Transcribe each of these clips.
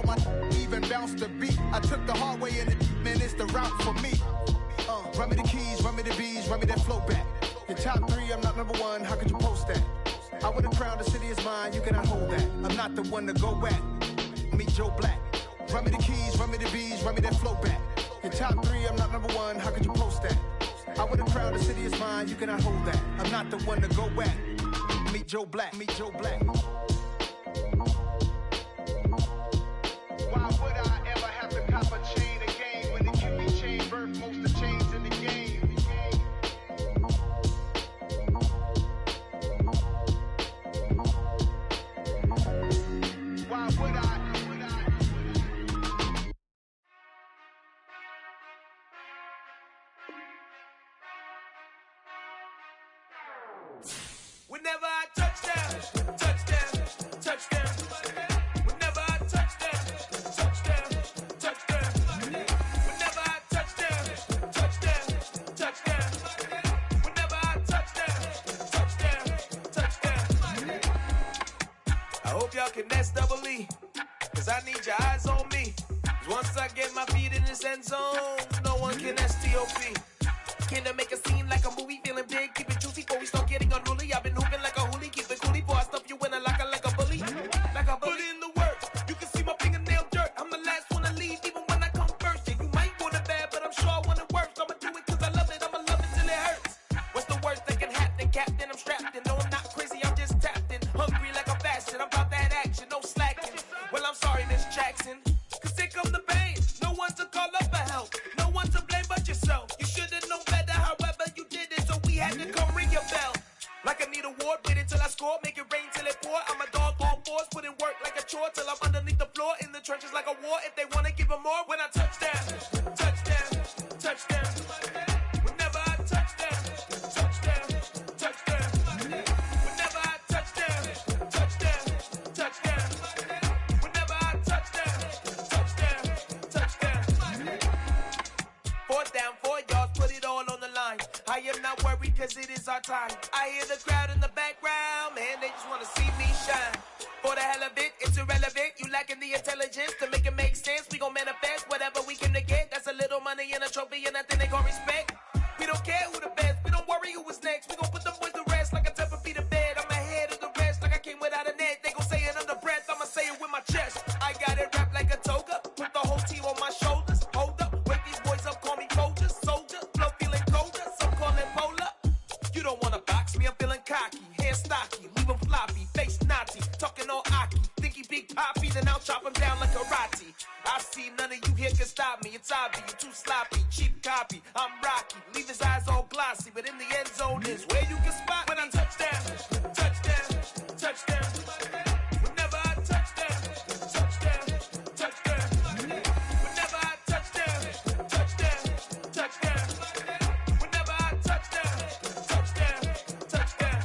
my even bounce the beat. I took the hard way in it, man, it's the route for me. Run me the keys, run me the bees, run me that flow back. Your top three, I'm not number one, how could you post that? I would've crowned the city is mine, you cannot hold that. I'm not the one to go back. Meet Joe Black. Run me the keys, run me the bees, run me that flow back. Your top three, I'm not number one, how could you post that? I would've crowned the city is mine, you cannot hold that. I'm not the one to go back. Meet Joe Black, meet Joe Black. Why would I ever have to cop a chain again when it can be chain birth most of chains in the game? Why would I? Whenever I touchdown, touchdown, touchdown. Whenever I touchdown, touchdown, touchdown. Whenever I touchdown, touchdown, touchdown. Whenever I touchdown, touchdown, touchdown. I hope y'all can S-double-E, cause I need your eyes on me. Cause once I get my feet in this end zone, no one can S-T-O-P. Can I make a scene like a movie, feeling big, keep it juicy before we start getting unruly. I've been hooping like a hoolie, keep it coolie before I stuff you in a locker like a bully. Like a bully. Put in the work, you can see my fingernail dirt. I'm the last one to leave, even when I come first. Yeah, you might want it bad, but I'm sure I want it worse. I'ma do it cause I love it, I'ma love it till it hurts. What's the worst that can happen, Captain? I'm strapped in, no I'm not crazy, I'm just tapped in. Hungry like I'm fasting, I'm about that action, no slacking. Well, I'm sorry, Miss Jackson, cause here come the pain. No one to call up for help, no one to blame but yourself. You should've known better, however you did it, so we had to come ring your bell. Like I need a ward, wait until I score, make it rain till it pour. I'm a dog on fours, put in work like a chore till I'm underneath the floor, in the trenches like a war. If they wanna give them more, when I touchdown, touchdown, touchdown. Whenever I touchdown, touchdown, touchdown. Whenever I touchdown, touchdown, touchdown. Whenever I touchdown, touchdown, touchdown. Fourth down, 4 yards, put it all on the line. I am not worried cause it is our time. I hear the crowd in the background, man, they just wanna see me shine. For the hell of it, it's irrelevant. You lacking the intelligence to make it make sense. We gon' manifest whatever we came to get. That's a little money and a trophy and nothing they gon' respect. We don't care who the best, we don't worry who was next. We gon' put them boys to rest like a 10 feet of bed. I'm ahead of the rest like I came without a net. They gon' say it under breath, I'ma say it with my chest. I got it wrapped like a toga, put the whole team on my shoulders. Hold up, wake these boys up, call me Folger, soldier, flow feeling colder, some call it polar. You don't wanna box me, I'm feeling cocky, hair stocky, leave him floppy, face naughty, talking all aki, think he big poppy, then I'll chop him down like karate. I see none of you here can stop me, it's obvious, you too sloppy, cheap copy, I'm rocky, leave his eyes all glossy, but in the end zone is where you can spot when I touchdown, touchdown, touchdown. Whenever I touchdown, touchdown, touchdown. Whenever I touchdown, touchdown, touchdown. Whenever I touchdown, touchdown, touchdown.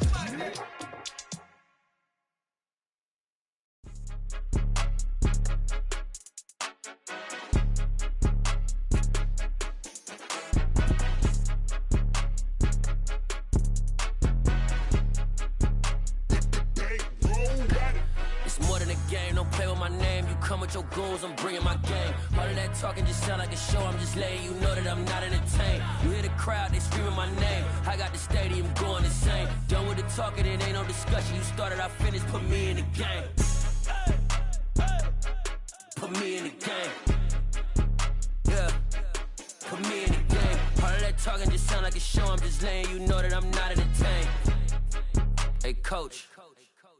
Come with your goons, I'm bringing my game. All of that talking just sound like a show. I'm just letting you know that I'm not entertained. You hear the crowd, they screaming my name. I got the stadium going insane. Done with the talking, it ain't no discussion. You started, I finished, put me in the game. Put me in the game. Yeah, put me in the game. All of that talking just sound like a show. I'm just letting you know that I'm not entertained. Hey, coach,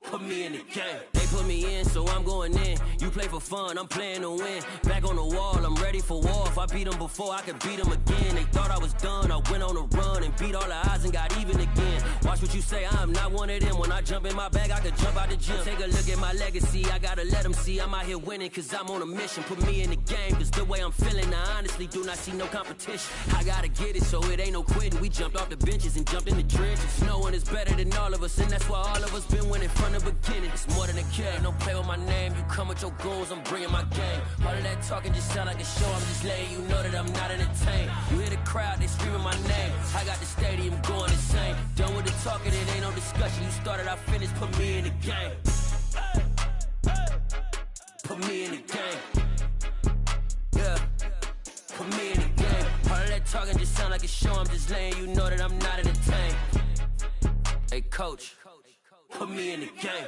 put me in the game. They put me in, so I'm going in. You play for fun, I'm playing to win. Back on the wall, I'm ready for war. If I beat them before, I could beat them again. They thought I was done, I went on a run and beat all the odds and got even again. Watch what you say, I'm not one of them. When I jump in my bag, I could jump out the gym. Take a look at my legacy, I gotta let them see I'm out here winning, cause I'm on a mission. Put me in the game, cause the way I'm feeling, I honestly do not see no competition. I gotta get it, so it ain't no quitting. We jumped off the benches and jumped in the trenches. No one is better than all of us, and that's why all of us been winning from the beginning. It's more than a kid, no play with my name. You come with your goons, I'm bringing my game. All of that talking just sound like a show. I'm just letting you know that I'm not entertained. You hear the crowd, they screaming my name. I got the stadium going insane. Done with the talking, it ain't no discussion. You started, I finished, put me in the game. Put me in the game. sound like a show, I'm just letting you know that I'm not entertained. Hey, coach, put me in the game.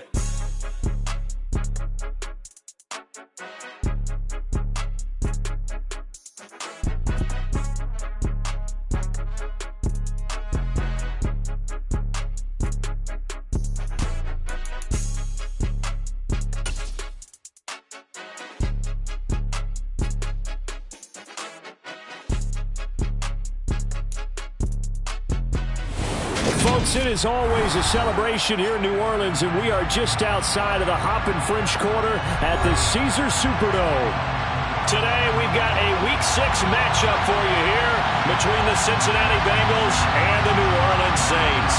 Folks, it is always a celebration here in New Orleans, and we are just outside of the Hoppin' French Quarter at the Caesars Superdome. Today, we've got a Week 6 matchup for you here between the Cincinnati Bengals and the New Orleans Saints.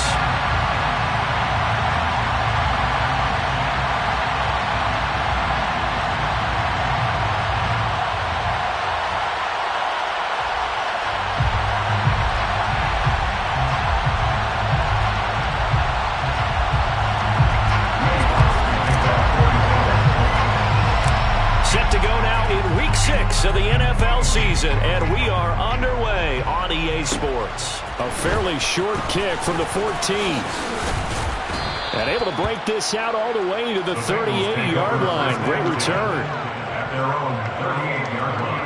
Set to go now in Week 6 of the NFL season, and we are underway on EA Sports. A fairly short kick from the 14. And able to break this out all the way to the 38-yard line. Great return. At their own 38-yard line.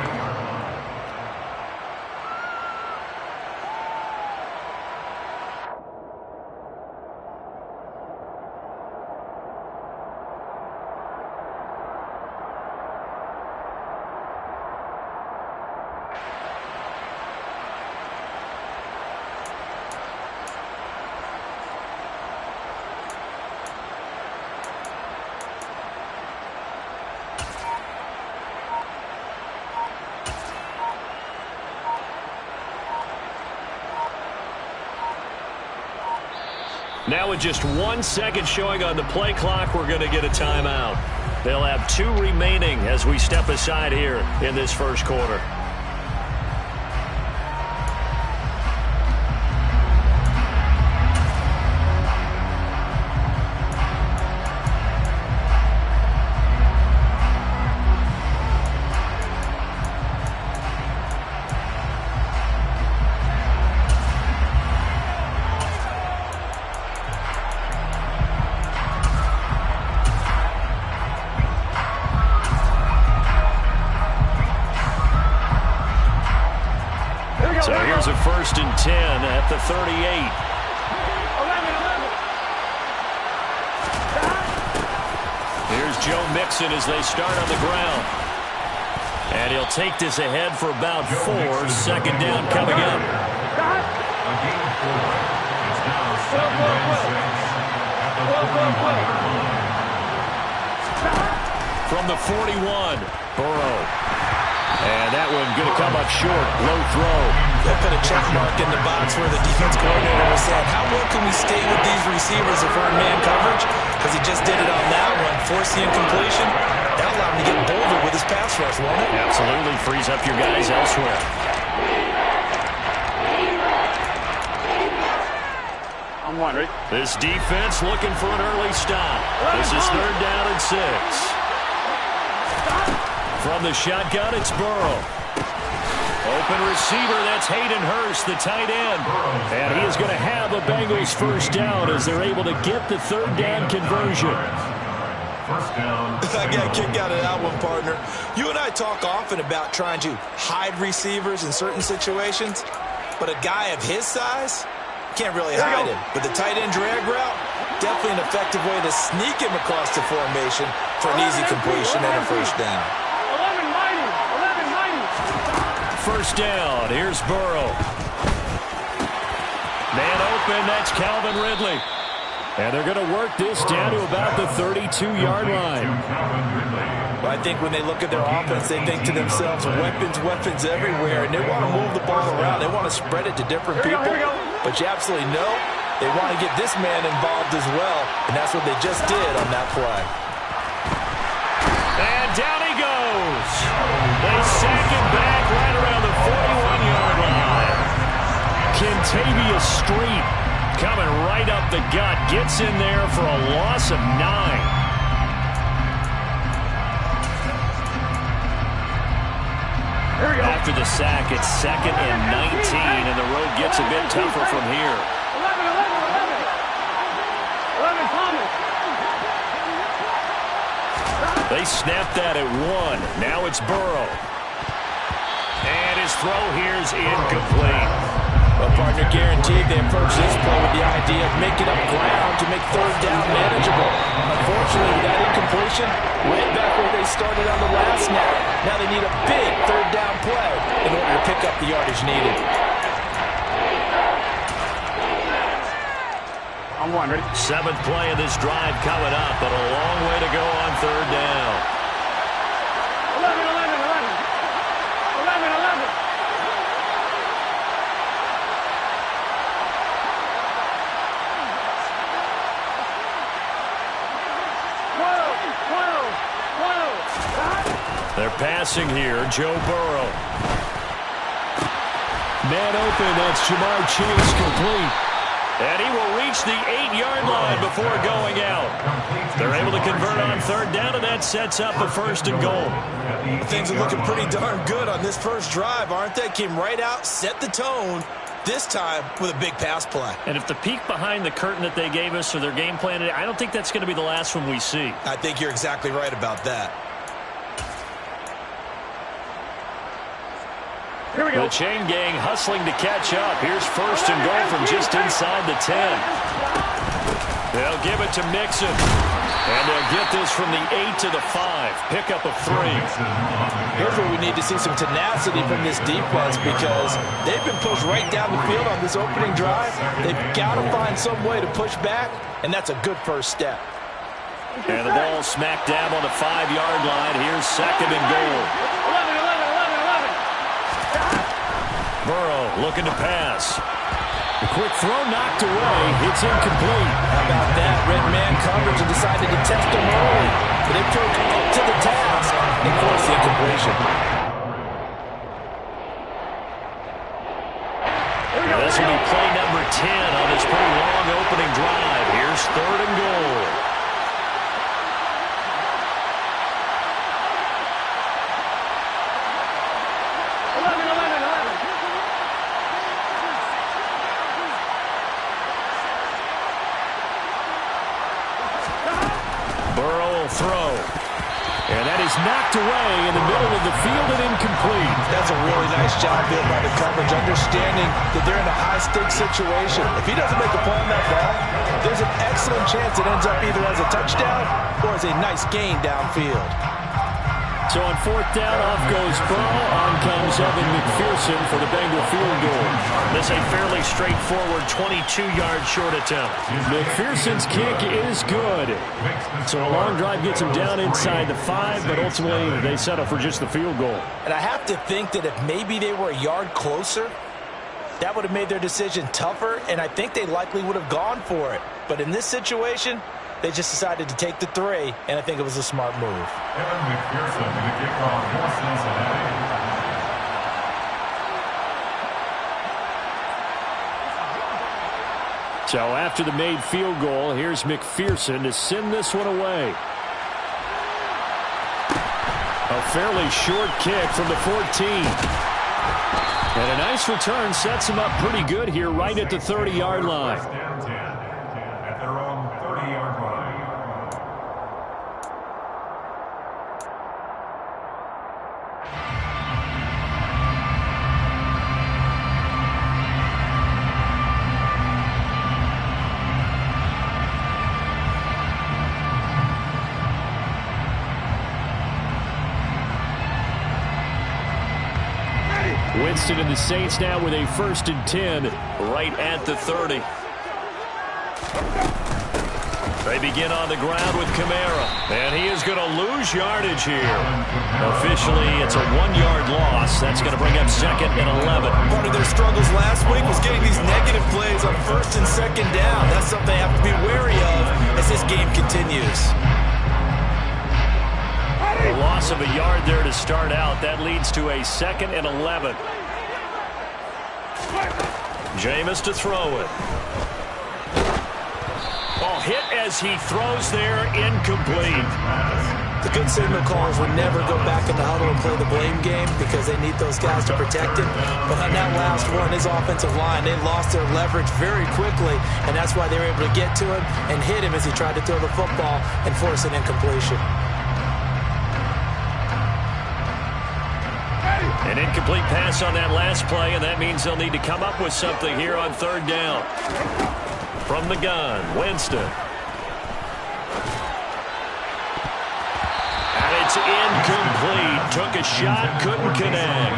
Now with just 1 second showing on the play clock, we're going to get a timeout. They'll have 2 remaining as we step aside here in this first quarter. So here's a 1st and 10 at the 38. Here's Joe Mixon as they start on the ground. And he'll take this ahead for about 4. 2nd down coming up. A gain of 4. It's now 2nd and 6 at the 41-yard line. From the 41, Burrow. And that one going to come up short. Low throw. They put a check mark in the box where the defense coordinator was saying, how well can we stay with these receivers if we're in man coverage? Because he just did it on that one, forcing incompletion. That allowed him to get bolder with his pass rush, won't it? Absolutely. Frees up your guys elsewhere. I'm wondering. This defense looking for an early stop. This is 3rd down and 6. From the shotgun, it's Burrow. Open receiver, that's Hayden Hurst, the tight end. And he is going to have a Bengals 1st down as they're able to get the 3rd down conversion. 1st down. I got a kick out of that one, partner. You and I talk often about trying to hide receivers in certain situations, but a guy of his size can't really hide him. But the tight end drag route, definitely an effective way to sneak him across the formation for an easy completion and a 1st down. 1st down, here's Burrow. Man open, that's Calvin Ridley. And they're going to work this down to about the 32-yard line. Well, I think when they look at their offense, they think to themselves, weapons everywhere, and they want to move the ball around. They want to spread it to different people. But you absolutely know they want to get this man involved as well, and that's what they just did on that play. And down he goes. They sack him back right around the 41-yard line. Kentavious Street coming right up the gut. Gets in there for a loss of 9. After after the sack. It's 2nd and 19, and the road gets a bit tougher from here. 11 Thomas. They snapped that at 1. Now it's Burrow. And his throw here's incomplete. Well, partner, guaranteed they approach this play with the idea of making up ground to make 3rd down manageable. Unfortunately, with that incompletion, right back where they started on the last snap. Now they need a big 3rd down play in order to pick up the yardage needed. I'm wondering. 7th play of this drive coming up, but a long way to go on 3rd down. 11. They're passing here. Joe Burrow. Man open. That's Jamar Chase complete. And he will reach the 8-yard line before going out. They're able to convert on 3rd down, and that sets up a 1st and goal. Things are looking pretty darn good on this first drive, aren't they? Came right out, set the tone, this time with a big pass play. And if the peek behind the curtain that they gave us or their game plan, I don't think that's going to be the last one we see. I think you're exactly right about that. Here we go. The chain gang hustling to catch up. Here's 1st and goal from just inside the 10. They'll give it to Mixon. And they'll get this from the 8 to the 5. Pickup of 3. Here's where we need to see some tenacity from this defense because they've been pushed right down the field on this opening drive. They've got to find some way to push back, and that's a good first step. And the ball smack dab on the 5-yard line. Here's 2nd and goal. 11. Burrow looking to pass. The quick throw knocked away. It's incomplete. How about that? Red man coverage and decided to test him early. But they proved up to the task and forced the incompletion. This will be play number 10 on this pretty long opening drive. Here's 3rd and goal. Throw. And that is knocked away in the middle of the field and incomplete. That's a really nice job there by the coverage, understanding that they're in a high-stakes situation. If he doesn't make a play on that ball, there's an excellent chance it ends up either as a touchdown or as a nice gain downfield. So on 4th down, off goes Burrow. On comes Evan McPherson for the Bengal field goal. This a fairly straightforward 22-yard short attempt. McPherson's kick is good. So a long drive gets him down inside the 5, but ultimately they settle for just the field goal. And I have to think that if maybe they were a yard closer, that would have made their decision tougher, and I think they likely would have gone for it. But in this situation, they just decided to take the 3, and I think it was a smart move. Evan McPherson to the kickoff for Cincinnati. So after the made field goal, here's McPherson to send this one away. A fairly short kick from the 14. And a nice return sets him up pretty good here right at the 30-yard line. At their own 30-yard line. Winston and the Saints now with a 1st and 10 right at the 30. They begin on the ground with Kamara, and he is going to lose yardage here. Officially, it's a 1-yard loss. That's going to bring up 2nd and 11. Part of their struggles last week was getting these negative plays on 1st and 2nd down. That's something they have to be wary of as this game continues. A loss of a yard there to start out. That leads to a 2nd and 11. Jameis to throw it. Ball hit as he throws there, incomplete. The good signal callers would never go back in the huddle and play the blame game because they need those guys to protect him. But on that last one, his offensive line, they lost their leverage very quickly, and that's why they were able to get to him and hit him as he tried to throw the football and force an incompletion. An incomplete pass on that last play, and that means they'll need to come up with something here on third down. From the gun, Winston. And it's incomplete. Took a shot, couldn't connect.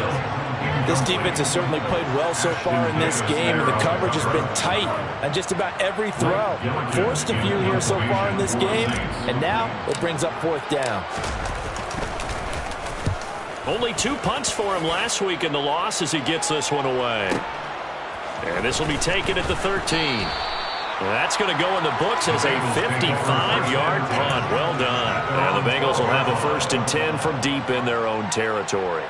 This defense has certainly played well so far in this game, and the coverage has been tight on just about every throw. Forced a few here so far in this game, and now it brings up fourth down. Only 2 punts for him last week in the loss as he gets this one away. And this will be taken at the 13. That's going to go in the books as a 55-yard punt. Well done. And the Bengals will have a 1st and 10 from deep in their own territory.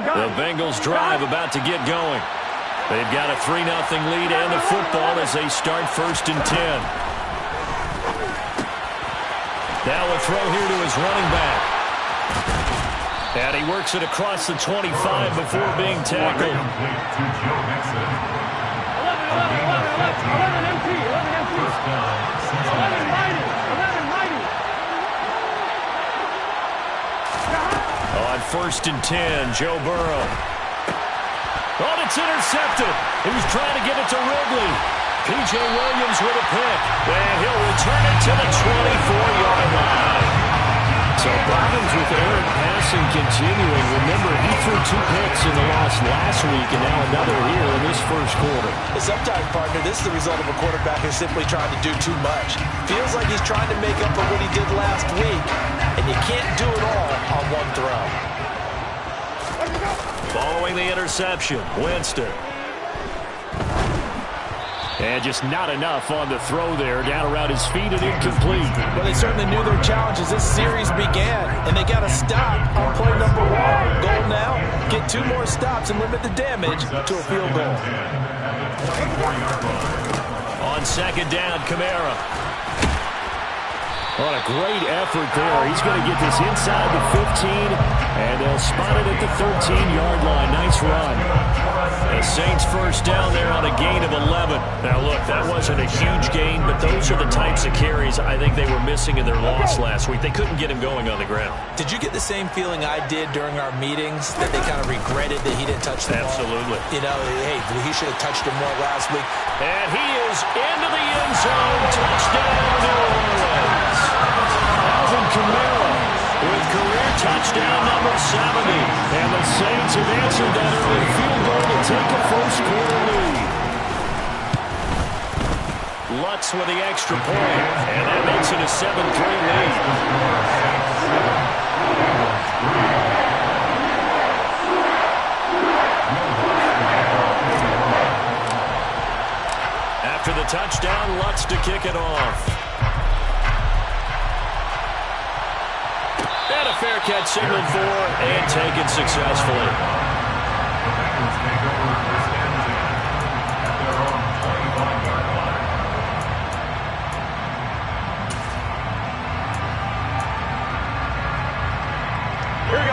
The Bengals drive about to get going. They've got a 3-0 lead and the football as they start 1st and 10. Now a throw here to his running back. And he works it across the 25 before being tackled. 11 empty. 11 mighty. On 1st and 10, Joe Burrow. Oh, it's intercepted. He was trying to get it to Ridley. P.J. Williams with a pick. And he'll return it to the 24-yard line. So problems with errant passing continuing. Remember, he threw 2 picks in the loss last week and now another here in this first quarter. Sometimes, partner, this is the result of a quarterback who's simply trying to do too much. Feels like he's trying to make up for what he did last week, and you can't do it all on one throw. Following the interception, Winston. And just not enough on the throw there. Down around his feet and incomplete. Well, they certainly knew their challenge as this series began, and they got to stop on play number 1. Goal now, get 2 more stops and limit the damage to a field goal. On 2nd down, Kamara. What a great effort there. He's going to get this inside the 15, and they'll spot it at the 13-yard line. Nice run. The Saints 1st down there on a gain of 11. Now, look, that wasn't a huge gain, but those are the types of carries I think they were missing in their loss last week. They couldn't get him going on the ground. Did you get the same feeling I did during our meetings, that they kind of regretted that he didn't touch the ball? Absolutely. You know, hey, he should have touched him more last week. And he is into the end zone. Touchdown, New Orleans. Alvin Kamara with career touchdown number 70. And the Saints have answered that early field goal to take a first quarter lead. Lutz with the extra point, and that makes it a 7-3 lead. After the touchdown, Lutz to kick it off. And a fair catch signaled for and taken successfully.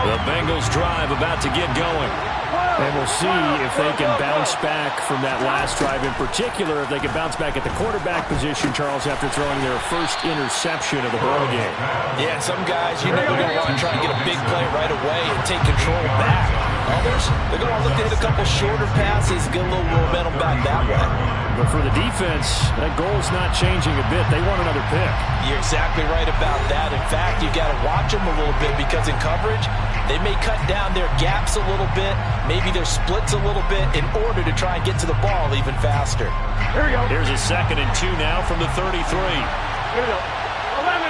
The Bengals drive about to get going. And we'll see if they can bounce back from that last drive in particular, if they can bounce back at the quarterback position, Charles, after throwing their first interception of the ball game. Yeah, some guys, you know, they're going to want to try and get a big play right away and take control back. Others, they're going to want to look to hit a couple shorter passes, get a little momentum back that way. But for the defense, that goal's not changing a bit. They want another pick. You're exactly right about that. In fact, you got to watch them a little bit because in coverage, they may cut down their gaps a little bit, maybe their splits a little bit in order to try and get to the ball even faster. Here we go. Here's a 2nd and 2 now from the 33. Here we go. 11.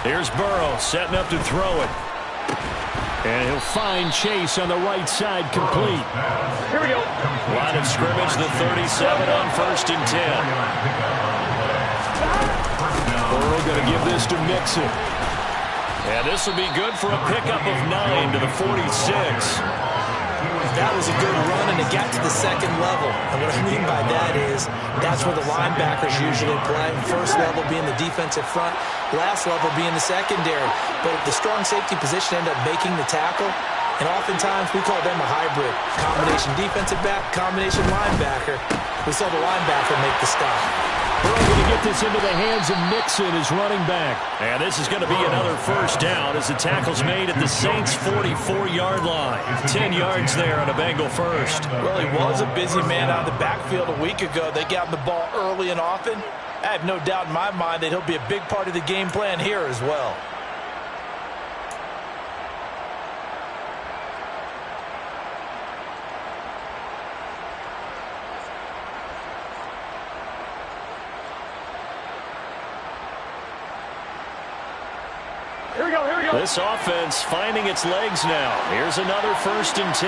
Here's Burrow setting up to throw it. And he'll find Chase on the right side, complete. Here we go. Line of scrimmage, the 37 on 1st and 10. Burrow going to give this to Mixon. And this will be good for a pickup of 9 to the 46. That was a good run, and it got to the second level. And what I mean by that is that's where the linebackers usually play. First level being the defensive front, last level being the secondary. But the strong safety position ended up making the tackle, and oftentimes we call them a hybrid. Combination defensive back, combination linebacker. We saw the linebacker make the stop. Burrow going to get this into the hands of Mixon as running back. And this is going to be another first down as the tackle's made at the Saints' 44-yard line. 10 yards there on a Bengal first. Well, he was a busy man out of the backfield a week ago. They got the ball early and often. I have no doubt in my mind that he'll be a big part of the game plan here as well. Here we go, here we go. This offense finding its legs now. Here's another 1st and 10.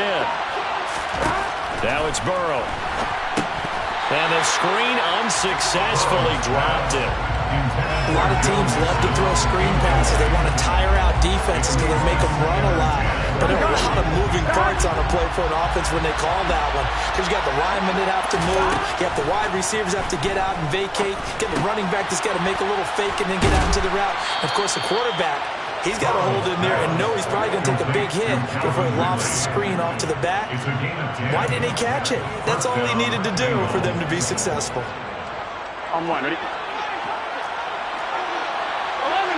Now it's Burrow. And the screen unsuccessfully dropped it. A lot of teams love to throw screen passes. They want to tire out defenses because they make them run a lot. But there are a lot of moving parts on a play for an offense when they call that one. Because you got the linemen that have to move. You have the wide receivers have to get out and vacate. You got the running back that's got to make a little fake and then get out into the route. And, of course, the quarterback, he's got to hold in there and know he's probably going to take a big hit before he lofts the screen off to the back. Why didn't he catch it? That's all he needed to do for them to be successful. On one, ready? 11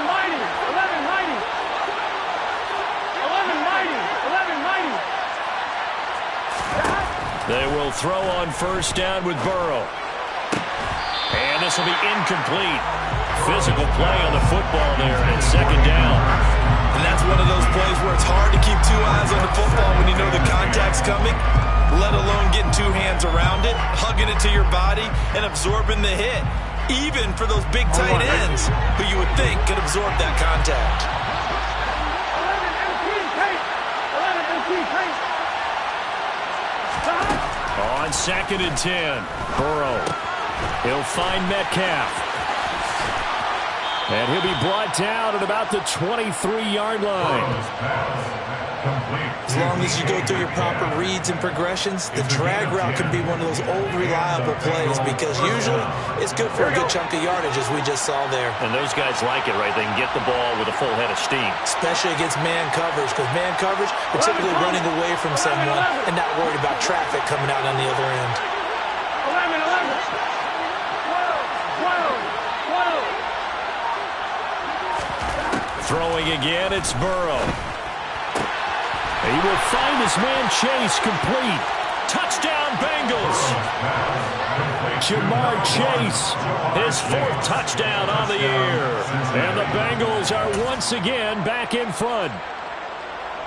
mighty, 11 mighty. 11 mighty, 11 mighty. They will throw on first down with Burrow. And this will be incomplete. Physical play on the football there, and it's 2nd down. And that's one of those plays where it's hard to keep 2 eyes on the football when you know the contact's coming, let alone getting 2 hands around it, hugging it to your body, and absorbing the hit, even for those big tight ends who you would think could absorb that contact. 11 On 2nd and 10, Burrow. He'll find Metcalf. And he'll be brought down at about the 23-yard line. As long as you go through your proper reads and progressions, the drag route can be one of those old reliable plays because usually it's good for a good chunk of yardage as we just saw there. And those guys like it, right? They can get the ball with a full head of steam. Especially against man coverage because man coverage, we're typically running away from someone and not worried about traffic coming out on the other end. 11, 11. 12, 12, 12. Throwing again, it's Burrow. He will find his man Chase complete. Touchdown, Bengals. Jamar Chase, his 4th touchdown on the year. And the Bengals are once again back in front.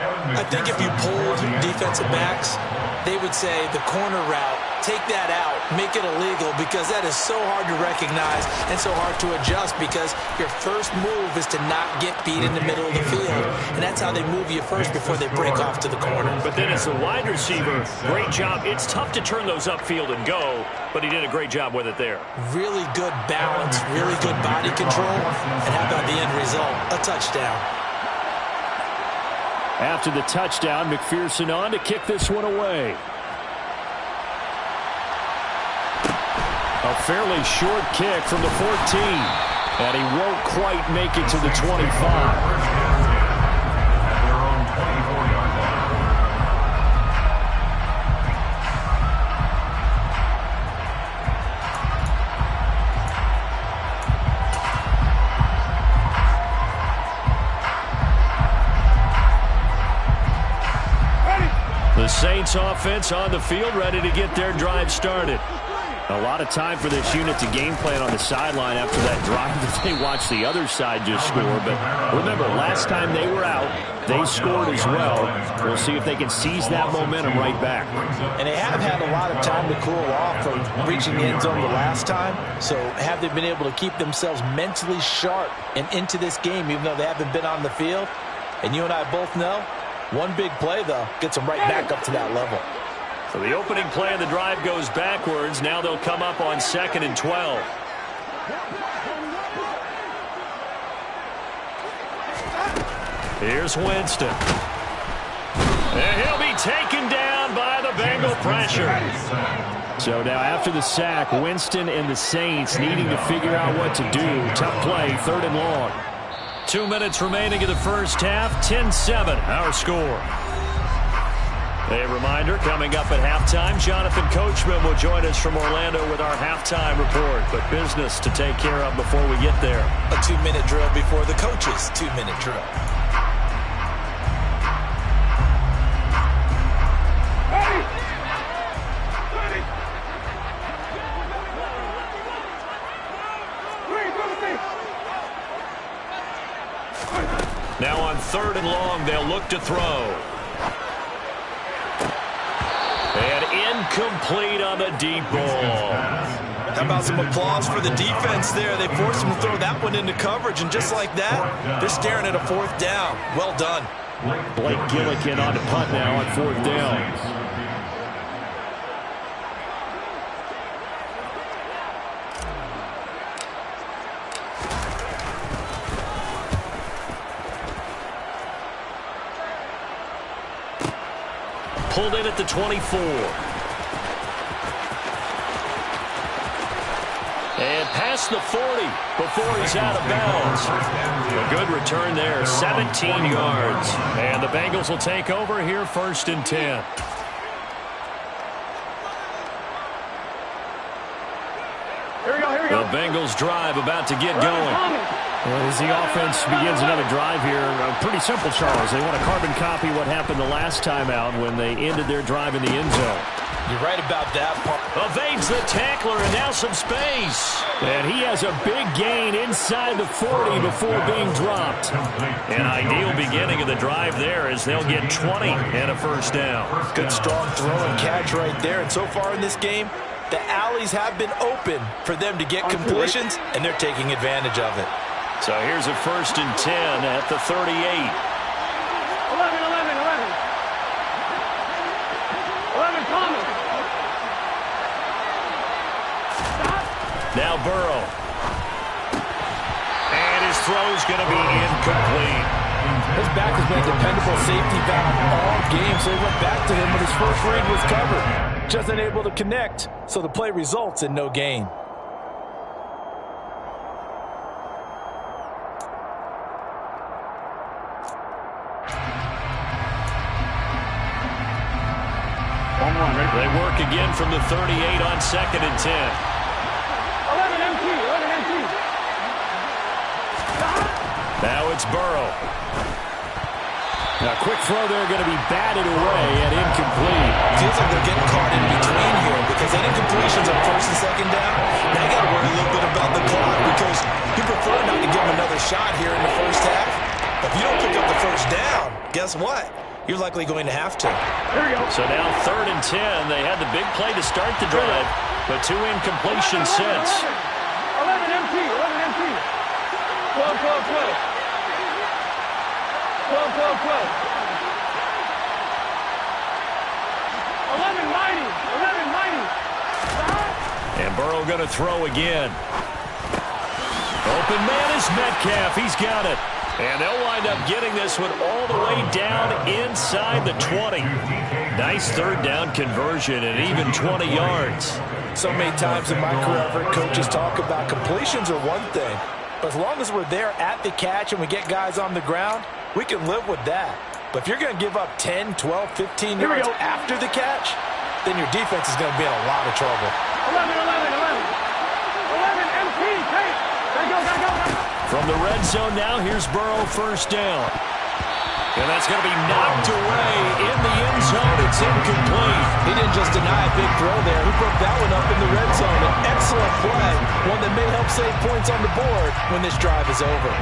I think if you polled defensive backs, they would say the corner route, take that out, make it illegal because that is so hard to recognize and so hard to adjust because your first move is to not get beat in the middle of the field. And that's how they move you first before they break off to the corner. But then as a wide receiver, great job. It's tough to turn those upfield and go, but he did a great job with it there. Really good balance, really good body control. And how about the end result? A touchdown. After the touchdown, McPherson on to kick this one away. A fairly short kick from the 14. And he won't quite make it to the 25. The Saints offense on the field, ready to get their drive started. A lot of time for this unit to game plan on the sideline after that drive that they watched the other side just score. But remember, last time they were out, they scored as well. We'll see if they can seize that momentum right back. And they have had a lot of time to cool off from reaching the end zone the last time. So have they been able to keep themselves mentally sharp and into this game, even though they haven't been on the field? And you and I both know, one big play, though, gets them right back up to that level. So the opening play of the drive goes backwards. Now they'll come up on 2nd and 12. Here's Winston. And he'll be taken down by the Bengal pressure. So now after the sack, Winston and the Saints needing to figure out what to do. Tough play, 3rd and long. 2 minutes remaining in the first half, 10-7, our score. A reminder, coming up at halftime, Jonathan Coachman will join us from Orlando with our halftime report. But business to take care of before we get there. A 2-minute drill before the coach's 2-minute drill. Now on 3rd and long, they'll look to throw. And incomplete on the deep ball. How about some applause for the defense there? They forced him to throw that one into coverage, and just like that, they're staring at a 4th down. Well done. Blake Gillikin on the punt now on 4th down. Pulled in at the 24. And past the 40 before he's out of bounds. A good return there, 17 yards. And the Bengals will take over here 1st and 10. Here we go, here we go. The Bengals drive about to get going. Well, as the offense begins another drive here, pretty simple, Charles. They want to carbon copy what happened the last time out when they ended their drive in the end zone. You're right about that part. Evades the tackler, and now some space. And he has a big gain inside the 40 before being dropped. An ideal beginning of the drive there as they'll get 20 and a 1st down. Good strong throw and catch right there. And so far in this game, the alleys have been open for them to get completions, and they're taking advantage of it. So here's a 1st and 10 at the 38. 11, 11, 11. 11, Thomas. Now Burrow. And his throw's going to be incomplete. His back has been a dependable safety valve all game, so he went back to him when his first read was covered. Just unable to connect, so the play results in no gain. They work again from the 38 on 2nd and 10. 11 MT, 11 MT. Now it's Burrow. Now, quick throw there, going to be batted away and incomplete. Feels like they're getting caught in between here because that incompletion's on 1st and 2nd down. Now you got to worry a little bit about the clock because you prefer not to give them another shot here in the first half. But if you don't pick up the 1st down, guess what? You're likely going to have to. Here we go. So now 3rd and 10. They had the big play to start the drive, but 2 incompletions since. 11 MT, 11 MT. 12, 12, 12. 12, 12, 12. 11 mighty, 11 mighty. And Burrow going to throw again. Open man is Metcalf. He's got it. And they'll wind up getting this one all the way down inside the 20. Nice 3rd down conversion and even 20 yards. So many times in my career, I've heard coaches talk about completions are one thing. But as long as we're there at the catch and we get guys on the ground, we can live with that. But if you're going to give up 10, 12, 15 yards after the catch, then your defense is going to be in a lot of trouble. 11, 11, 11. 11 MT, take. Gotta go, gotta go. From the red zone now, here's Burrow 1st down. And that's going to be knocked away in the end zone. It's incomplete. He didn't just deny a big throw there. He broke that one up in the red zone. An excellent play, one that may help save points on the board when this drive is over.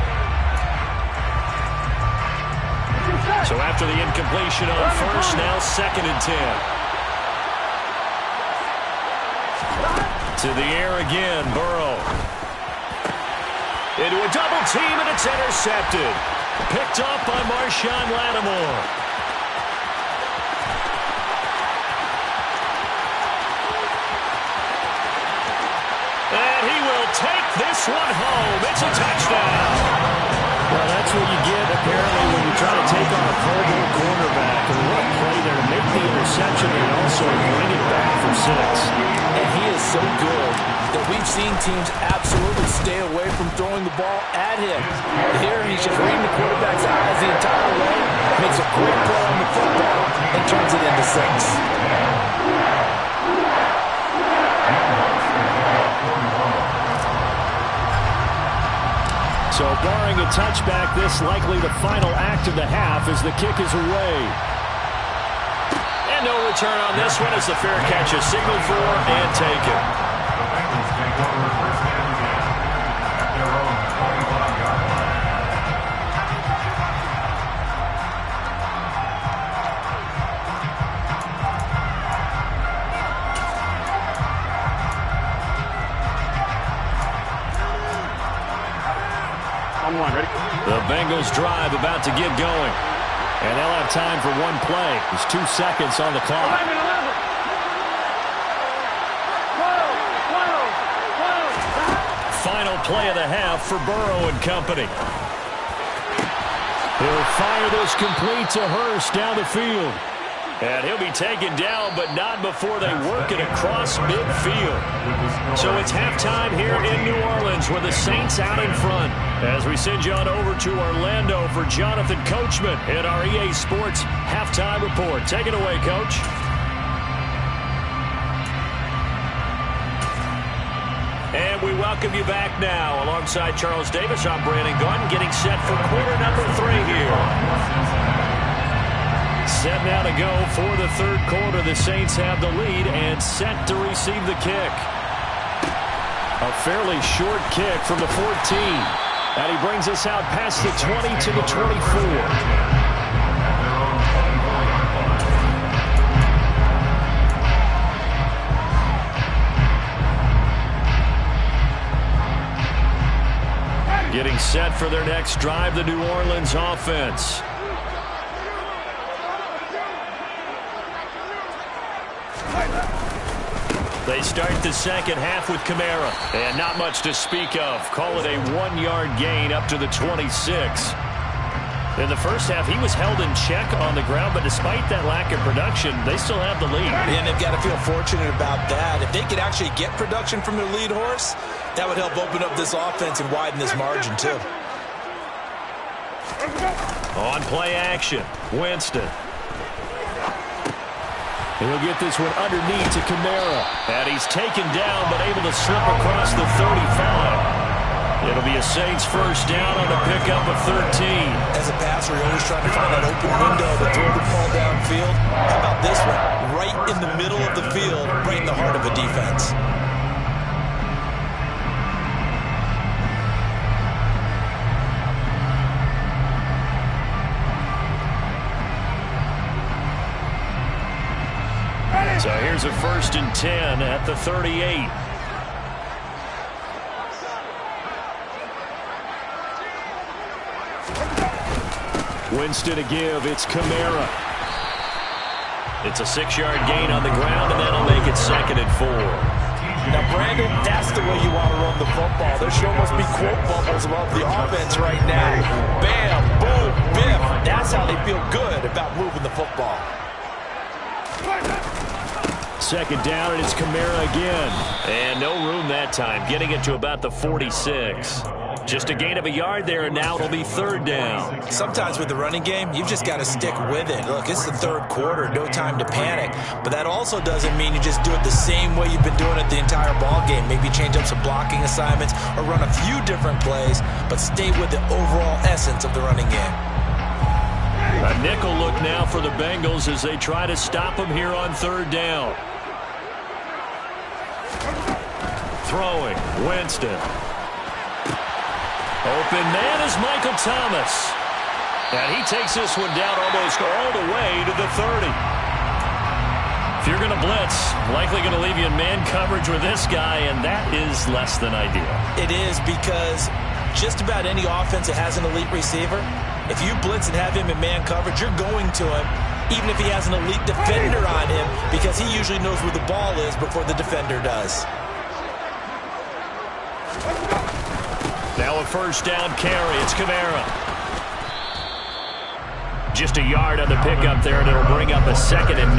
So after the incompletion on 1st, now 2nd and 10. To the air again, Burrow. Into a double team, and it's intercepted. Picked up by Marshawn Lattimore. And he will take this one home. It's a touchdown. Well, that's what you get, apparently, when you try interception and also bring it back for 6. And he is so good that we've seen teams absolutely stay away from throwing the ball at him. Here, he's just reading the quarterback's eyes the entire way, makes a great play on the football, and turns it into 6. So barring a touchback, this likely the final act of the half as the kick is away. And no return on this one as the fair catch is signaled for and taken. The Bengals take over first and 10 at their own 21-yard line. The Bengals drive about to get going. And they'll have time for one play. There's 2 seconds on the clock. 11. Final play of the half for Burrow and company. He'll fire this complete to Hurst down the field. And he'll be taken down, but not before they work it across midfield. So it's halftime here in New Orleans with the Saints out in front. As we send you on over to Orlando for Jonathan Coachman in our EA Sports Halftime Report. Take it away, Coach. And we welcome you back now. Alongside Charles Davis, I'm Brandon Gaudin, getting set for quarter number 3 here. Set now to go for the third quarter. The Saints have the lead and set to receive the kick. A fairly short kick from the 14. And he brings us out past the 20 to the 24. Getting set for their next drive, the New Orleans offense. They start the second half with Kamara. And not much to speak of. Call it a 1-yard gain up to the 26. In the first half, he was held in check on the ground, but despite that lack of production, they still have the lead. And they've got to feel fortunate about that. If they could actually get production from their lead horse, that would help open up this offense and widen this margin, too. On play action, Winston. He'll get this one underneath to Kamara. And he's taken down, but able to slip across the 35. It'll be a Saints first down on the pickup of 13. As a passer, you're always trying to find that open window to throw the ball downfield. How about this one? Right in the middle of the field, right in the heart of a defense. So here's a 1st and 10 at the 38. Winston to give. It's Kamara. It's a 6-yard gain on the ground, and that'll make it 2nd and 4. Now, Brandon, that's the way you want to run the football. There sure must be quote bubbles above the offense right now. Bam, boom, biff. That's how they feel good about moving the football. 2nd down, and it's Kamara again. And no room that time, getting it to about the 46. Just a gain of a yard there, and now it'll be 3rd down. Sometimes with the running game, you've just got to stick with it. Look, it's the 3rd quarter, no time to panic. But that also doesn't mean you just do it the same way you've been doing it the entire ball game. Maybe change up some blocking assignments or run a few different plays, but stay with the overall essence of the running game. A nickel look now for the Bengals as they try to stop him here on 3rd down. Throwing, Winston. Open man is Michael Thomas. And he takes this one down almost all the way to the 30. If you're going to blitz, likely going to leave you in man coverage with this guy, and that is less than ideal. It is, because just about any offense that has an elite receiver, if you blitz and have him in man coverage, you're going to him, even if he has an elite defender on him, because he usually knows where the ball is before the defender does. Now a 1st down carry. It's Kamara. Just a yard on the pickup there, and it'll bring up a 2nd and 9.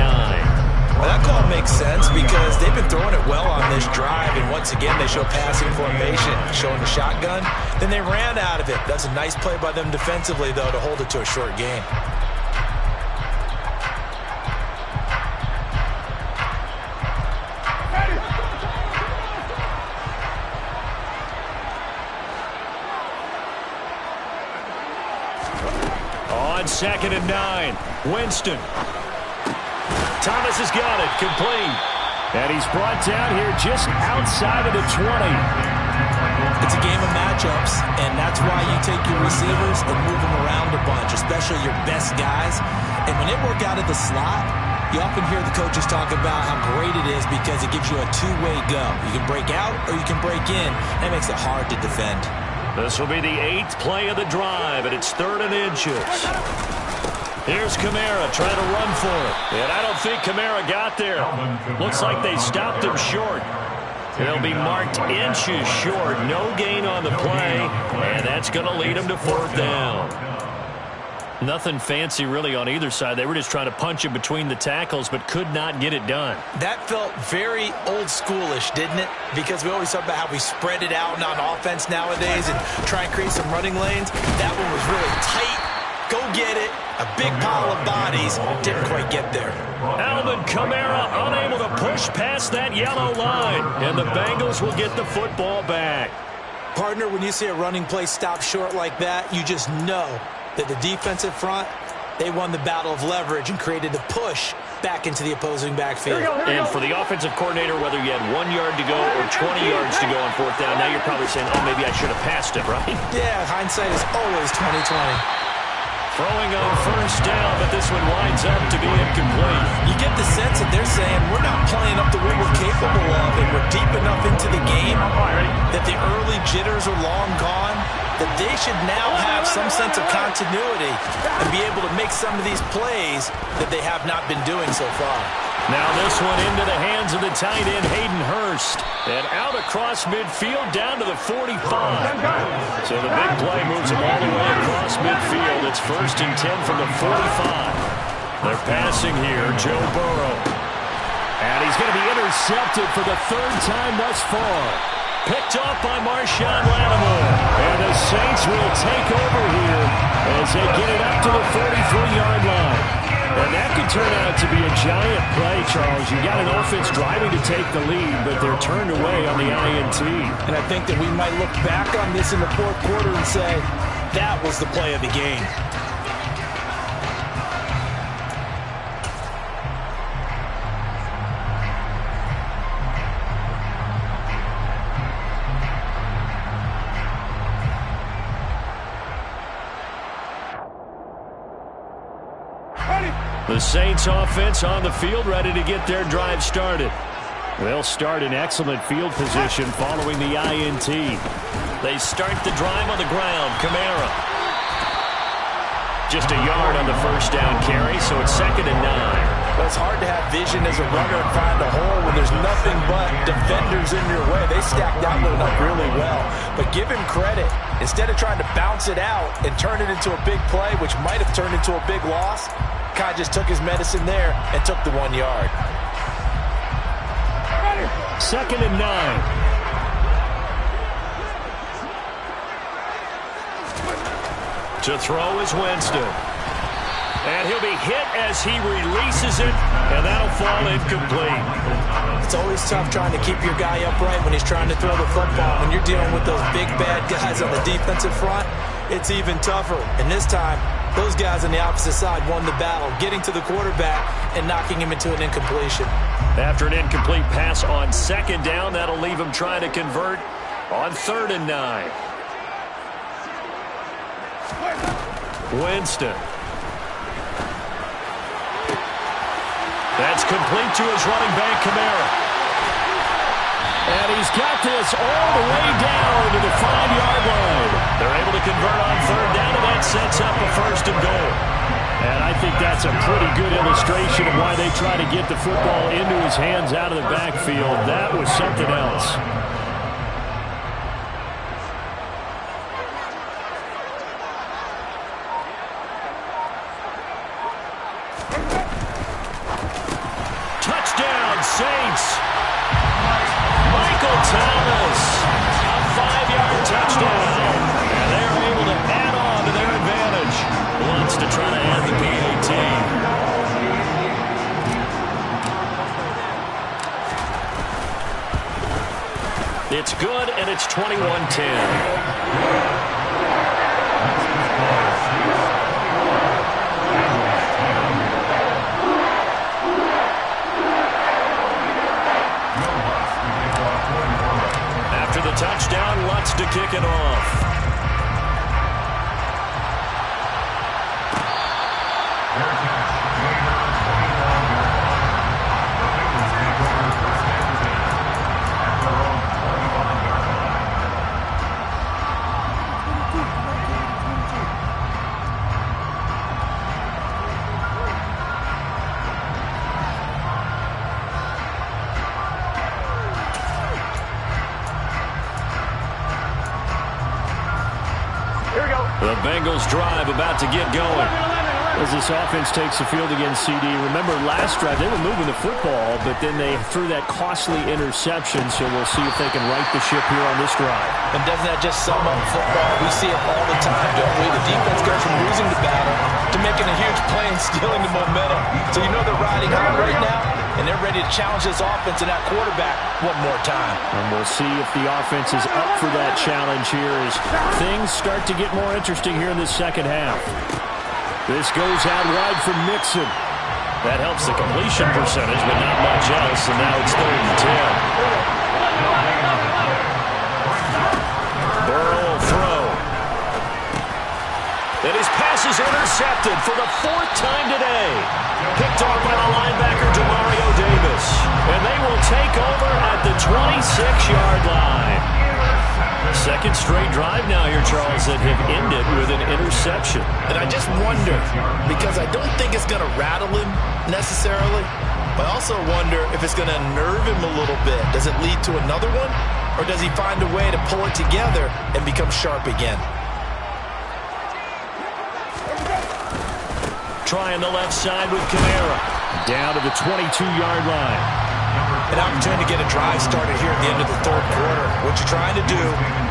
Well, that call makes sense because they've been throwing it well on this drive, and once again they show passing formation, showing the shotgun. Then they ran out of it. That's a nice play by them defensively, though, to hold it to a short gain. On 2nd and 9, Winston. Thomas has got it, complete. And he's brought down here just outside of the 20. It's a game of matchups, and that's why you take your receivers and move them around a bunch, especially your best guys. And when they work out of the slot, you often hear the coaches talk about how great it is because it gives you a two-way go. You can break out or you can break in. That makes it hard to defend. This will be the 8th play of the drive, and it's 3rd and inches. Here's Kamara trying to run for it. And I don't think Kamara got there. Looks like they stopped him short. He'll be marked inches short. No gain on the play, and that's going to lead him to 4th down. Nothing fancy really on either side. They were just trying to punch it between the tackles, but could not get it done. That felt very old schoolish, didn't it? Because we always talk about how we spread it out on offense nowadays and try and create some running lanes. That one was really tight. Go get it. A big pile of bodies. Didn't quite get there. Alvin Kamara unable to push past that yellow line. And the Bengals will get the football back. Partner, when you see a running play stop short like that, you just know that the defensive front, they won the battle of leverage and created a push back into the opposing backfield. And for the offensive coordinator, whether you had 1 yard to go or 20 yards to go on 4th down, now you're probably saying, oh, maybe I should have passed it, right? Yeah, hindsight is always 20/20. Throwing on 1st down, but this one winds up to be incomplete. You get the sense that they're saying we're not playing up to what we're capable of, and we're deep enough into the game that the early jitters are long gone, that they should now have some sense of continuity and be able to make some of these plays that they have not been doing so far. Now this one into the hands of the tight end, Hayden Hurst. And out across midfield down to the 45. So the big play moves him all the way across midfield. It's 1st and 10 from the 45. They're passing here, Joe Burrow. And he's going to be intercepted for the 3rd time thus far. Picked off by Marshawn Lattimore. And the Saints will take over here as they get it up to the 43-yard line. And that could turn out to be a giant play, Charles. You got an offense driving to take the lead, but they're turned away on the INT. And I think that we might look back on this in the 4th quarter and say, that was the play of the game. The Saints offense on the field, ready to get their drive started. They'll start in excellent field position following the INT. They start the drive on the ground. Kamara. Just a yard on the 1st down carry, so it's 2nd and 9. Well, it's hard to have vision as a runner and find a hole when there's nothing but defenders in your way. They stacked that one up really well. But give him credit. Instead of trying to bounce it out and turn it into a big play, which might have turned into a big loss, Kai just took his medicine there and took the 1 yard. 2nd and 9. To throw is Winston. And he'll be hit as he releases it, and that'll fall incomplete. It's always tough trying to keep your guy upright when he's trying to throw the football. When you're dealing with those big, bad guys on the defensive front, it's even tougher. And this time, those guys on the opposite side won the battle, getting to the quarterback and knocking him into an incompletion. After an incomplete pass on 2nd down, that'll leave him trying to convert on 3rd and 9. Winston. That's complete to his running back, Kamara. And he's got this all the way down to the 5-yard line. They're able to convert on 3rd down, and that sets up a 1st and goal. And I think that's a pretty good illustration of why they try to get the football into his hands out of the backfield. That was something else. Touchdown, Saints. Michael Thomas, a 5-yard touchdown. And they're able to add on to their advantage. Wants to try to add the PAT. It's good, and it's 21-10. After the touchdown, Lutz to kick it off. The Bengals drive about to get going. As this offense takes the field against CD. Remember, last drive, they were moving the football, but then they threw that costly interception, so we'll see if they can right the ship here on this drive. And doesn't that just sum up football? We see it all the time, don't we? The defense goes from losing the battle to making a huge play and stealing the momentum. So you know they're riding high right now, and they're ready to challenge this offense and that quarterback one more time. And we'll see if the offense is up for that challenge here as things start to get more interesting here in this second half. This goes out wide for Mixon. That helps the completion percentage, but not much else, and now it's 3rd and 10. Burrow will throw. And his pass is intercepted for the 4th time today. Picked off by the linebacker, Demario Davis. And they will take over at the 26-yard line. Second straight drive now here, Charles, that have ended with an interception. And I just wonder, because I don't think it's going to rattle him necessarily, but I also wonder if it's going to unnerve him a little bit. Does it lead to another one? Or does he find a way to pull it together and become sharp again? Trying the left side with Kamara. Down to the 22-yard line. An opportunity to get a drive started here at the end of the 3rd quarter. What you're trying to do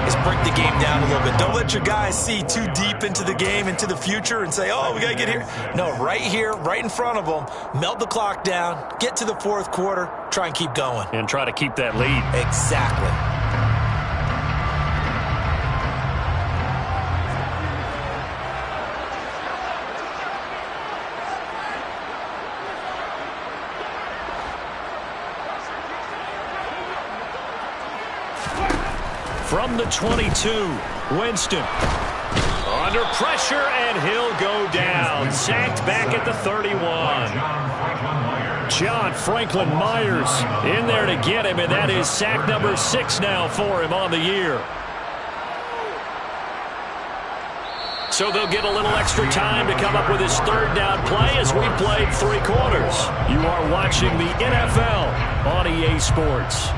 is break the game down a little bit. Don't let your guys see too deep into the game, into the future, and say, oh, we got to get here. No, right here, right in front of them, melt the clock down, get to the 4th quarter, try and keep going. And try to keep that lead. Exactly. From the 22, Winston. Under pressure, and he'll go down. Sacked back at the 31. John Franklin Myers in there to get him, and that is sack number 6 now for him on the year. So they'll get a little extra time to come up with his 3rd down play as we played 3 quarters. You are watching the NFL on EA Sports.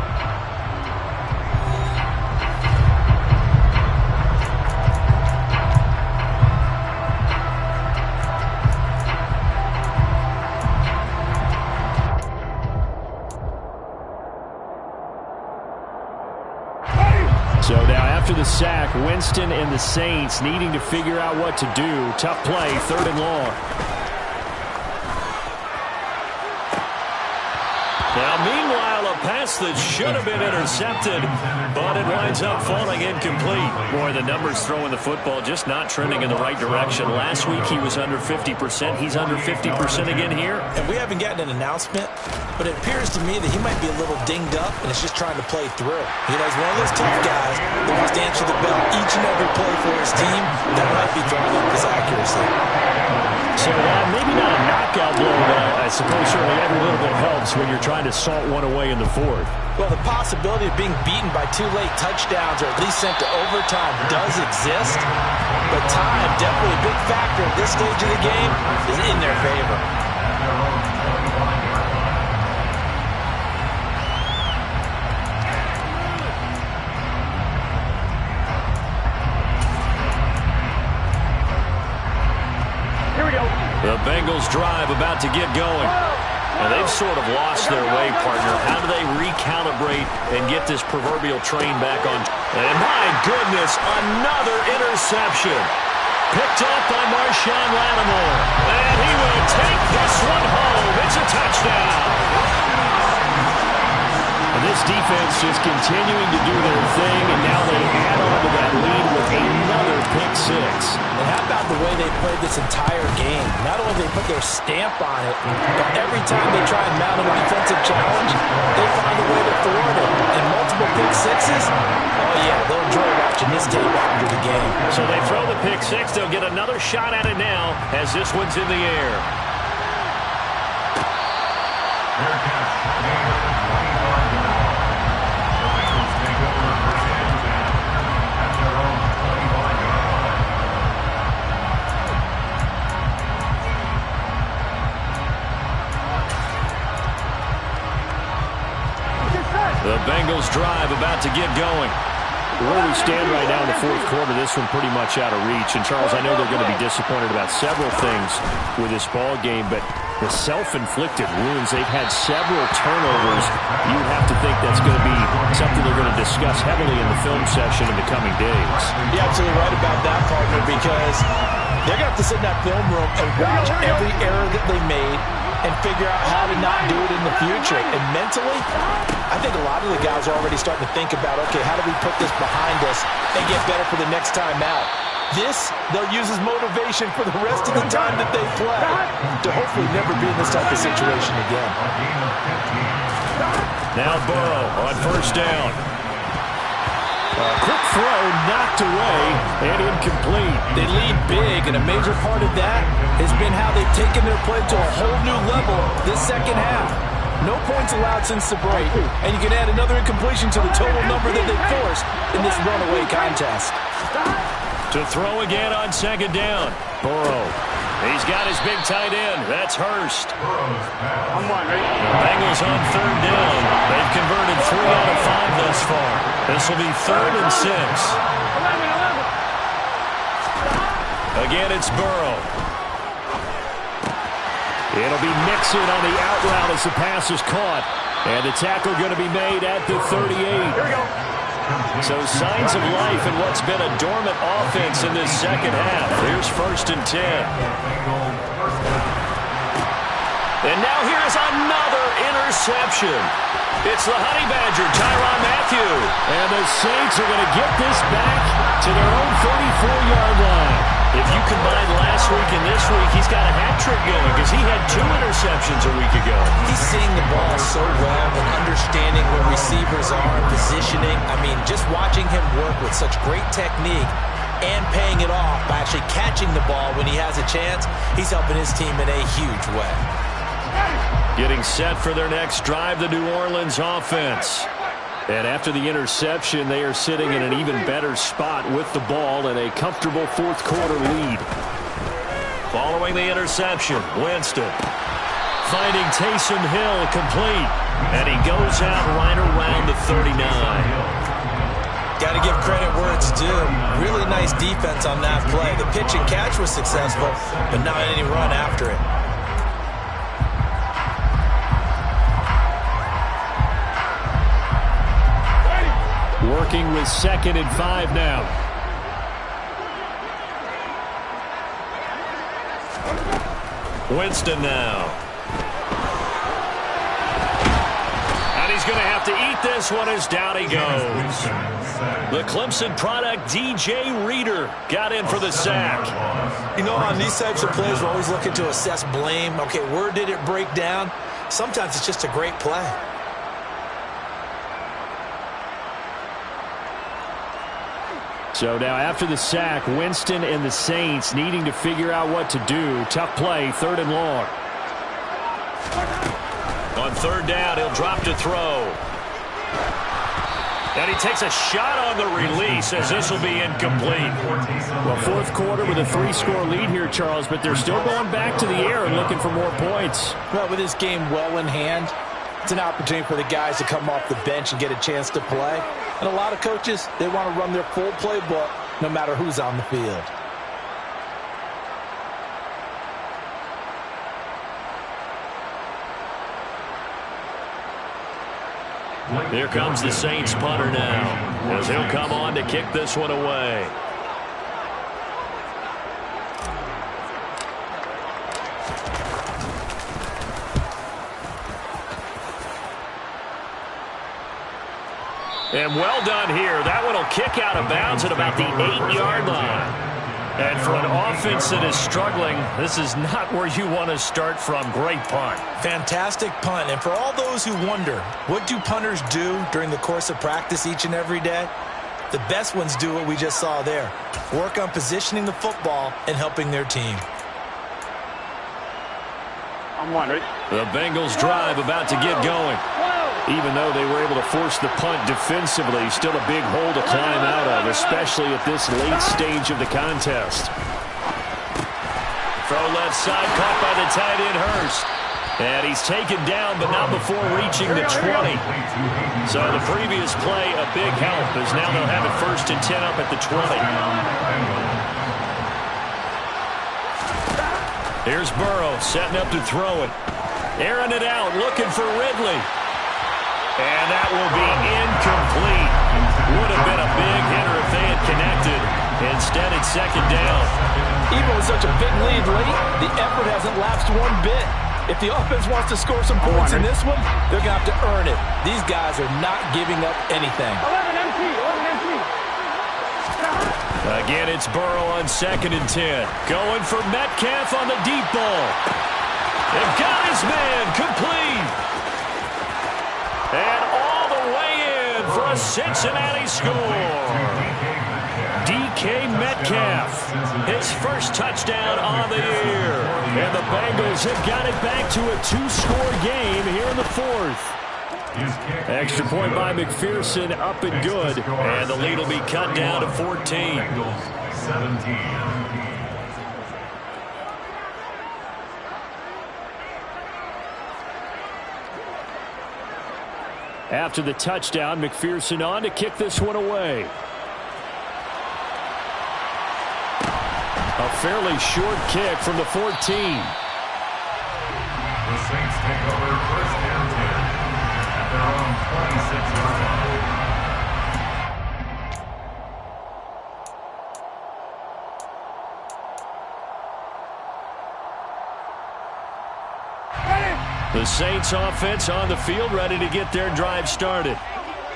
So now after the sack, Winston and the Saints needing to figure out what to do. Tough play, 3rd and long. Now, meanwhile, a pass that should have been intercepted, but it winds up falling incomplete. Boy, the numbers throwing the football just not trending in the right direction. Last week he was under 50%. He's under 50% again here. And we haven't gotten an announcement, but it appears to me that he might be a little dinged up and is just trying to play through. You know, he's one of those tough guys that wants to answer the bell each and every play for his team. That might be throwing up his accuracy. So maybe not a knockout blow, but I suppose certainly every little bit helps when you're trying to salt one away in the 4th. Well, the possibility of being beaten by 2 late touchdowns or at least sent to overtime does exist, but time, definitely a big factor at this stage of the game, is in their favor. Here we go. The Bengals drive about to get going. And they've sort of lost their way, partner. How do they recalibrate and get this proverbial train back on? And my goodness, another interception. Picked up by Marshawn Lattimore. And he will take this one home. It's a touchdown. And this defense just continuing to do their thing, and now they add on to that lead with another pick six. And how about the way they played this entire game? Not only did they put their stamp on it, but every time they try and mount a defensive challenge, they find a way to thwart it. And multiple pick sixes, oh yeah, they'll enjoy watching this tape after the game. So they throw the pick six. They'll get another shot at it now as this one's in the air. The Bengals drive about to get going. Where we stand right now in the fourth quarter, this one pretty much out of reach. And, Charles, I know they're going to be disappointed about several things with this ball game, but the self-inflicted wounds, they've had several turnovers. You would have to think that's going to be something they're going to discuss heavily in the film session in the coming days. You're absolutely right about that, partner, because they're going to have to sit in that film room and watch every error that they made and figure out how to not do it in the future. And mentally, I think a lot of the guys are already starting to think about, okay, how do we put this behind us and get better for the next time out? This, they'll use as motivation for the rest of the time that they play to hopefully never be in this type of situation again. Now Burrow on first down. Quick throw knocked away and incomplete. They lead big, and a major part of that has been how they've taken their play to a whole new level this second half. No points allowed since the break, and you can add another incompletion to the total number that they forced in this runaway contest. To throw again on second down. Burrow. He's got his big tight end. That's Hurst. The Bengals on third down. They've converted 3 out of 5 thus far. This will be 3rd and 6. Again, it's Burrow. It'll be Mixon on the out route as the pass is caught. And the tackle going to be made at the 38. Here we go. So signs of life in what's been a dormant offense in this second half. Here's 1st and 10. And now here's another interception. It's the Honey Badger, Tyrann Mathieu. And the Saints are going to get this back to their own 34-yard line. If you combine last week and this week, he's got a hat trick going because he had 2 interceptions a week ago. He's seeing the ball so well and understanding where receivers are, positioning. I mean, just watching him work with such great technique and paying it off by actually catching the ball when he has a chance, he's helping his team in a huge way. Getting set for their next drive, the New Orleans offense. And after the interception, they are sitting in an even better spot with the ball and a comfortable fourth quarter lead. Following the interception, Winston finding Taysom Hill complete. And he goes out right around the 39. Got to give credit where it's due. Really nice defense on that play. The pitch and catch was successful, but not any run after it. Working with 2nd and 5 now. Winston now. And he's going to have to eat this one as down he goes. The Clemson product, DJ Reader, got in for the sack. You know, on these types of plays, we're always looking to assess blame. Okay, where did it break down? Sometimes it's just a great play. So now after the sack, Winston and the Saints needing to figure out what to do. Tough play, 3rd and long. On 3rd down, he'll drop to throw. And he takes a shot on the release as this will be incomplete. Well, fourth quarter with a 3-score lead here, Charles, but they're still going back to the air and looking for more points. Well, with this game well in hand, it's an opportunity for the guys to come off the bench and get a chance to play. And a lot of coaches, they want to run their full playbook no matter who's on the field. Here comes the Saints punter now, as he'll come on to kick this one away. And well done here. That one will kick out of bounds at about the 8-yard line. And for an offense that is struggling, this is not where you want to start from. Great punt. Fantastic punt. And for all those who wonder, what do punters do during the course of practice each and every day? The best ones do what we just saw there. Work on positioning the football and helping their team. I'm wondering. The Bengals drive about to get going. Even though they were able to force the punt defensively, still a big hole to climb out of, especially at this late stage of the contest. Throw left side, caught by the tight end Hurst. And he's taken down, but not before reaching the 20. So the previous play, a big help, as now they'll have it 1st and 10 up at the 20. Here's Burrow setting up to throw it. Airing it out, looking for Ridley. And that will be incomplete. Would have been a big hitter if they had connected. Instead, it's 2nd down. Even with such a big lead late, the effort hasn't lapsed one bit. If the offense wants to score some points in this one, they're going to have to earn it. These guys are not giving up anything. 11 MT. Again, it's Burrow on 2nd and 10. Going for Metcalf on the deep ball. They've got his man complete. And all the way in for a Cincinnati score. DK Metcalf, his first touchdown on the year. And the Bengals have got it back to a 2-score game here in the 4th. Extra point by McPherson, up and good. And the lead will be cut down to 14. 17. After the touchdown, McPherson on to kick this one away. A fairly short kick from the 14. The Saints take over 1st and 10 at their own 26-yard line. The Saints offense on the field, ready to get their drive started.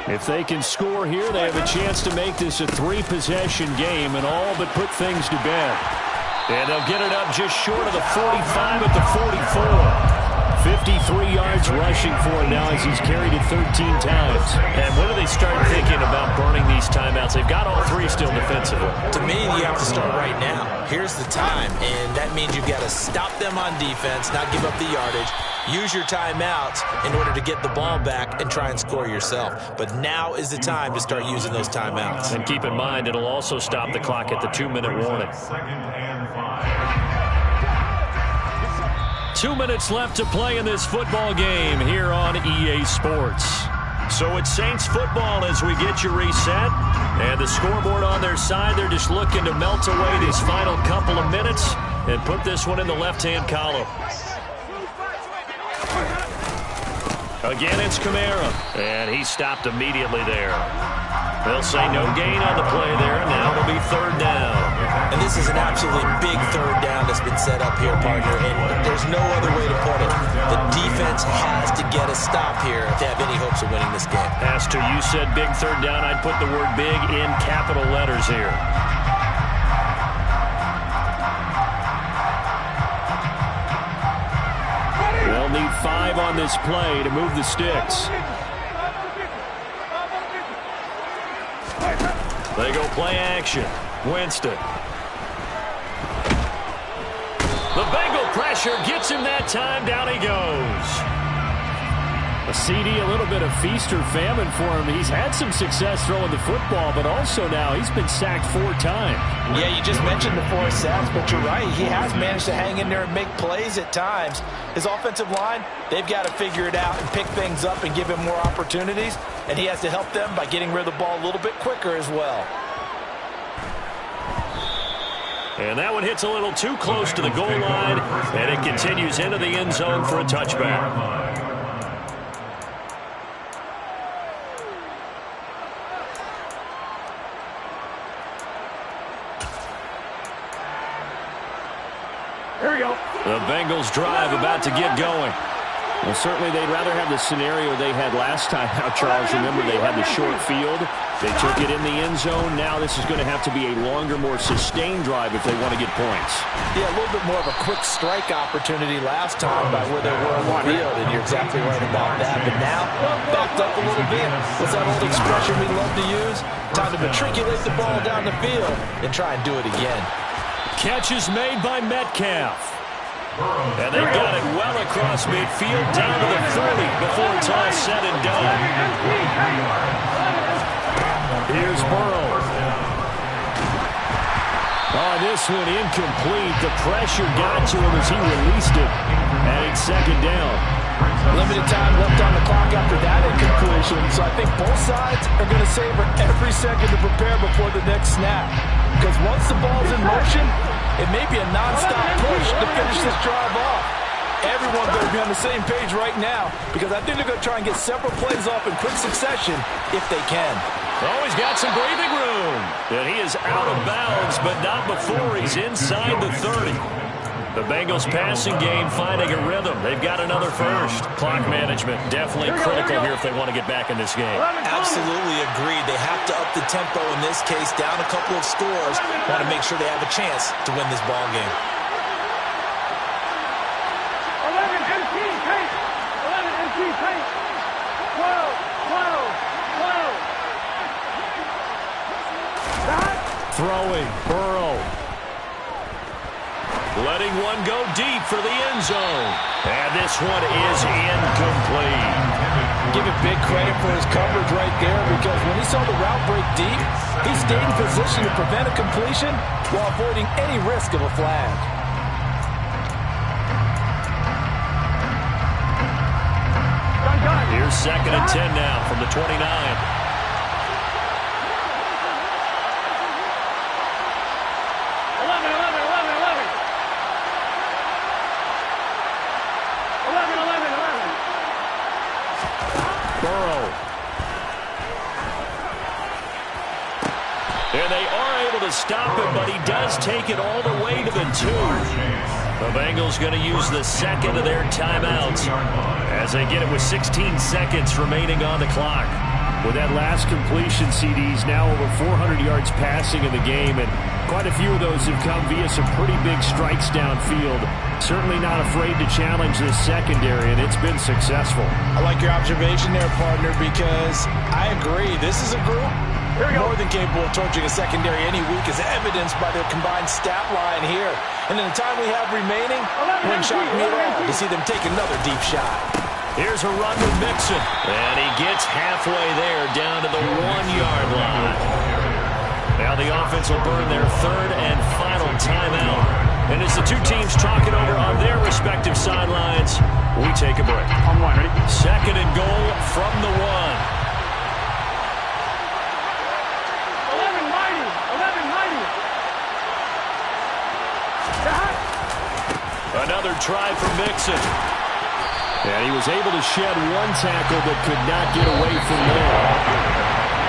If they can score here, they have a chance to make this a 3-possession game and all but put things to bed. And they'll get it up just short of the 45 at the 44. 53 yards rushing for him now as he's carried it 13 times. And when do they start thinking about burning these timeouts? They've got all 3 still defensively. To me, you have to start right now. Here's the time, and that means you've got to stop them on defense, not give up the yardage. Use your timeouts in order to get the ball back and try and score yourself. But now is the time to start using those timeouts. And keep in mind, it'll also stop the clock at the 2-minute warning. 2nd and 5. 2 minutes left to play in this football game here on EA Sports. So it's Saints football as we get you reset. And the scoreboard on their side, they're just looking to melt away these final couple of minutes and put this one in the left-hand column. Again, it's Kamara, and he stopped immediately there. They'll say no gain on the play there, and now it'll be 3rd down. And this is an absolutely big 3rd down that's been set up here, partner, and there's no other way to put it. The defense has to get a stop here if they have any hopes of winning this game. As to you said big 3rd down, I'd put the word big in capital letters here. They'll need 5 on this play to move the sticks. They go play action. Winston. The Bengal pressure gets him that time. Down he goes. A CD, a little bit of feast or famine for him. He's had some success throwing the football, but also now he's been sacked 4 times. Yeah, you just mentioned the 4 sacks, but you're right. He has managed to hang in there and make plays at times. His offensive line, they've got to figure it out and pick things up and give him more opportunities, and he has to help them by getting rid of the ball a little bit quicker as well. And that one hits a little too close to the goal line, and it continues into the end zone for a touchback. The Bengals drive about to get going. Well, certainly they'd rather have the scenario they had last time out, Charles. Remember, they had the short field. They took it in the end zone. Now this is going to have to be a longer, more sustained drive if they want to get points. Yeah, a little bit more of a quick strike opportunity last time by where they were on the field, and you're exactly right about that. But now, backed up a little bit. What's that old expression we love to use? Time to matriculate the ball down the field and try and do it again. Catch is made by Metcalf. And they got it well across midfield, down to the 30 before it's all said and done. Here's Burrow. Oh, this one incomplete. The pressure got to him as he released it. And it's second down. Limited time left on the clock after that incompletion, so I think both sides are going to savor every second to prepare before the next snap. Because once the ball's in motion, it may be a non-stop push to finish this drive off. Everyone's going to be on the same page right now because I think they're going to try and get several plays off in quick succession if they can. Oh, he's got some breathing room. And he is out of bounds, but not before he's inside the 30. The Bengals passing game finding a rhythm. They've got another first. Clock management definitely critical here if they want to get back in this game. Absolutely agreed. They have to up the tempo in this case, down a couple of scores. Want to make sure they have a chance to win this ball game. 11 empty tape. 11 empty tape. 12. Throwing, Burrow. Letting one go deep for the end zone. And this one is incomplete. Give it big credit for his coverage right there because when he saw the route break deep, he stayed in position to prevent a completion while avoiding any risk of a flag. Here's second and 10 now from the 29. And they are able to stop him, but he does take it all the way to the 2. The Bengals going to use the second of their timeouts as they get it with 16 seconds remaining on the clock. With that last completion, CD's now over 400 yards passing in the game, and quite a few of those have come via some pretty big strikes downfield. Certainly not afraid to challenge this secondary, and it's been successful. I like your observation there, partner, because I agree. This is a group more than capable of torching a secondary any week, as evidenced by their combined stat line here. And in the time we have remaining, it wouldn't shock me at all to see them take another deep shot. Here's a run with Mixon, and he gets halfway there down to the 1-yard line. Now the offense will burn their third and final timeout. And as the two teams talk it over on their respective sidelines, we take a break. On one, ready? Second and goal from the 1. 11 mighty. Another try from Mixon. And he was able to shed one tackle but could not get away from there.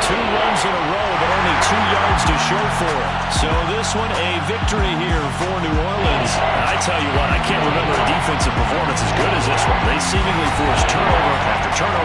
2 runs in a row, but only 2 yards to show for it. So this one, a victory here for New Orleans. I tell you what, I can't remember a defensive performance as good as this one. They seemingly forced turnover after turnover